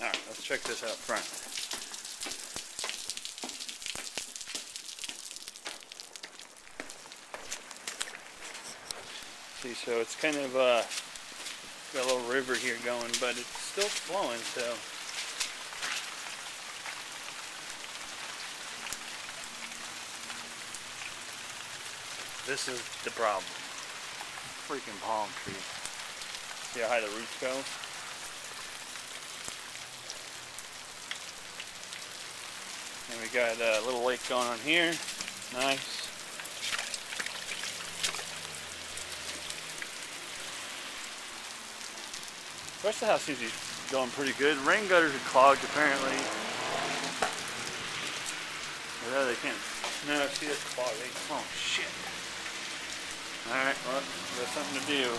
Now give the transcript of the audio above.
Alright, let's check this out front. See, so it's kind of got a little river here going, but it's still flowing, so this is the problem. Freaking palm tree. See how high the roots go? And we got a little lake going on here. Nice. The rest of the house seems to be going pretty good. Rain gutters are clogged apparently. Yeah, they can't. No, see, that's clogged. Oh shit. Alright, well, that's something to do.